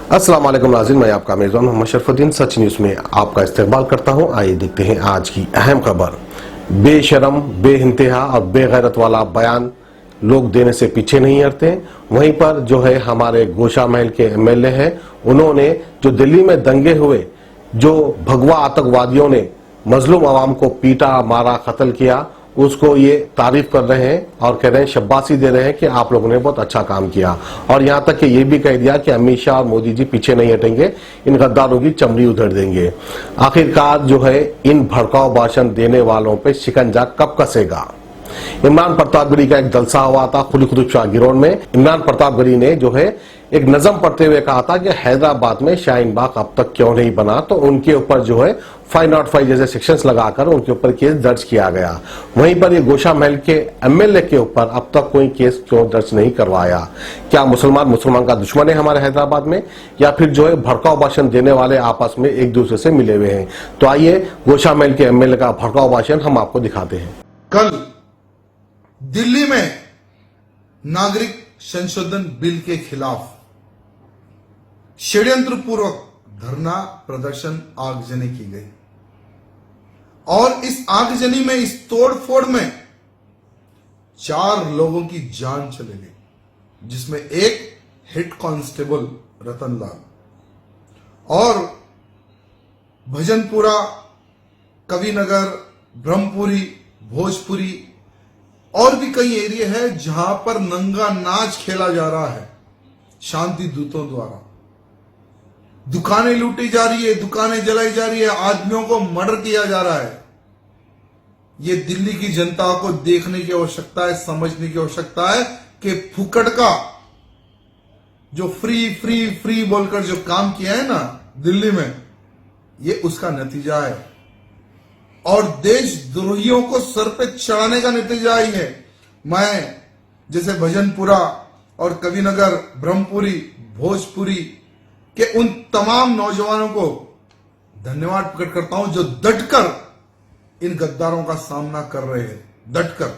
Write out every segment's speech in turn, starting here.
अस्सलाम वालेकुम नाज़रीन, मैं आपका मेज़बान मोहम्मद शरफुद्दीन सच न्यूज़ में आपका इस्तकबाल करता हूं। आइए देखते हैं आज की अहम खबर। बेशरम, बेइंतहा और बेगैरत वाला बयान लोग देने से पीछे नहीं हटते। वहीं पर जो है हमारे गोशा महल के एमएलए हैं, उन्होंने जो दिल्ली में दंगे हुए, जो भगवा आतंकवादियों ने मजलूम आवाम को पीटा, मारा, कत्ल किया, उसको ये तारीफ कर रहे हैं और कह रहे हैं, शाबाशी दे रहे हैं कि आप लोगों ने बहुत अच्छा काम किया। और यहां तक कि ये भी कह दिया कि अमित शाह और मोदी जी पीछे नहीं हटेंगे, इन गद्दारों की चमड़ी उधेड़ देंगे। आखिरकार जो है इन भड़काऊ भाषण देने वालों पे शिकंजा कब कसेगा? इमरान प्रतापगढ़ी का एक जलसा हुआ था कुली कुतुब शाह गिरोह में। इमरान प्रतापगढ़ी ने जो है एक नज़म पढ़ते हुए कहा था कि हैदराबाद में शाहीन बाग अब तक क्यों नहीं बना, तो उनके ऊपर जो है 505 जैसे सेक्शंस लगाकर उनके ऊपर केस दर्ज किया गया। वहीं पर ये गोशा महल के एमएलए के ऊपर अब तक कोई केस क्यों दर्ज नहीं करवाया? क्या मुसलमान का दुश्मन है हमारे हैदराबाद में, या फिर जो है भड़काऊ भाषण देने वाले आपस में एक दूसरे से मिले हुए हैं? तो आइए गोशा महल के एमएलए का भड़काऊ भाषण हम आपको दिखाते हैं। कल दिल्ली में नागरिक संशोधन बिल के खिलाफ षड्यंत्र पूर्वक धरना प्रदर्शन आगजनी की गई और इस आगजनी में, इस तोड़फोड़ में 4 लोगों की जान चली गई, जिसमें एक हेड कांस्टेबल रतनलाल और भजनपुरा, कविनगर, ब्रह्मपुरी, भोजपुरी और भी कई एरिया है जहां पर नंगा नाच खेला जा रहा है शांति दूतों द्वारा। दुकानें लूटी जा रही है, दुकानें जलाई जा रही है, आदमियों को मर्डर किया जा रहा है। ये दिल्ली की जनता को देखने की आवश्यकता है, समझने की आवश्यकता है कि फुकट का जो फ्री फ्री फ्री बोलकर जो काम किया है ना दिल्ली में, ये उसका नतीजा है और देशद्रोहियों को सर पे चढ़ाने का नतीजा ही है। मैं जैसे भजनपुरा और कविनगर, ब्रह्मपुरी, भोजपुरी के उन तमाम नौजवानों को धन्यवाद प्रकट करता हूं जो डटकर इन गद्दारों का सामना कर रहे हैं। डटकर,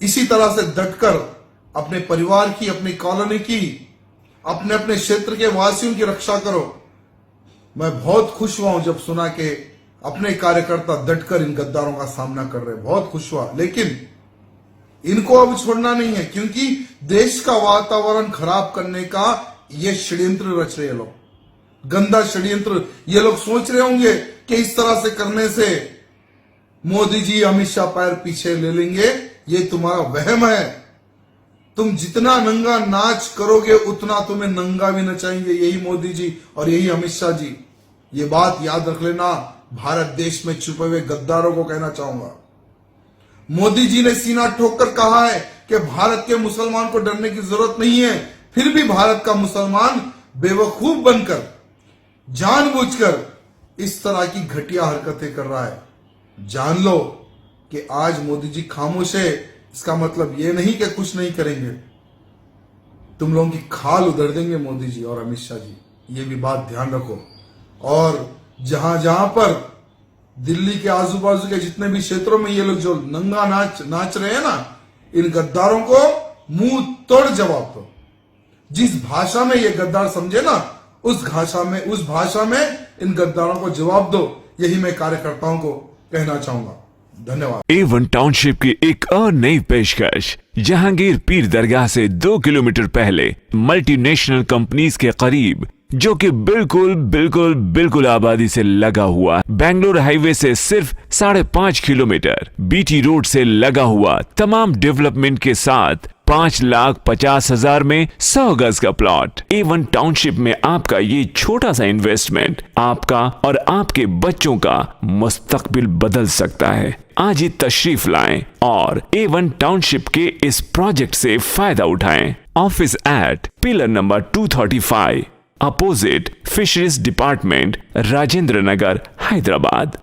इसी तरह से डटकर अपने परिवार की, अपनी कॉलोनी की, अपने अपने क्षेत्र के वासियों की रक्षा करो। मैं बहुत खुश हुआ हूं जब सुना कि अपने कार्यकर्ता डटकर इन गद्दारों का सामना कर रहे हैं। बहुत खुश हुआ, लेकिन इनको अब छोड़ना नहीं है, क्योंकि देश का वातावरण खराब करने का ये षड्यंत्र रच रहे हैं लोग, गंदा षड्यंत्र। ये लोग सोच रहे होंगे कि इस तरह से करने से मोदी जी, अमित शाह पैर पीछे ले लेंगे। ये तुम्हारा वहम है। तुम जितना नंगा नाच करोगे उतना तुम्हें नंगा भी नचाएंगे यही मोदी जी और यही अमित शाह जी। ये बात याद रख लेना। भारत देश में छुपे हुए गद्दारों को कहना चाहूंगा, मोदी जी ने सीना ठोककर कहा है कि भारत के मुसलमान को डरने की जरूरत नहीं है, फिर भी भारत का मुसलमान बेवकूफ बनकर, जानबूझकर इस तरह की घटिया हरकतें कर रहा है। जान लो कि आज मोदी जी खामोश है, इसका मतलब यह नहीं कि कुछ नहीं करेंगे। तुम लोगों की खाल उधड़ देंगे मोदी जी और अमित शाह जी, ये भी बात ध्यान रखो। और जहां जहां पर दिल्ली के आजू बाजू के जितने भी क्षेत्रों में ये लोग जो नंगा नाच रहे हैं ना, इन गद्दारों को मुंह तोड़ जवाब दो। जिस भाषा में ये गद्दार समझे ना, उस भाषा में इन गद्दारों को जवाब दो। यही मैं कार्यकर्ताओं को कहना चाहूंगा। धन्यवाद। A1 टाउनशिप की एक और नई पेशकश। जहांगीर पीर दरगाह से 2 किलोमीटर पहले मल्टीनेशनल कंपनीज के करीब, जो कि बिल्कुल आबादी से लगा हुआ, बेंगलोर हाईवे से सिर्फ 5.5 किलोमीटर, बीटी रोड से लगा हुआ, तमाम डेवलपमेंट के साथ 5,50,000 में 100 गज का प्लॉट। A1 टाउनशिप में आपका ये छोटा सा इन्वेस्टमेंट आपका और आपके बच्चों का मुस्तकबिल बदल सकता है। आज ही तशरीफ लाएं और A1 टाउनशिप के इस प्रोजेक्ट से फायदा उठाएं। Office at pillar number 235, opposite fisheries department, Rajendra Nagar, Hyderabad.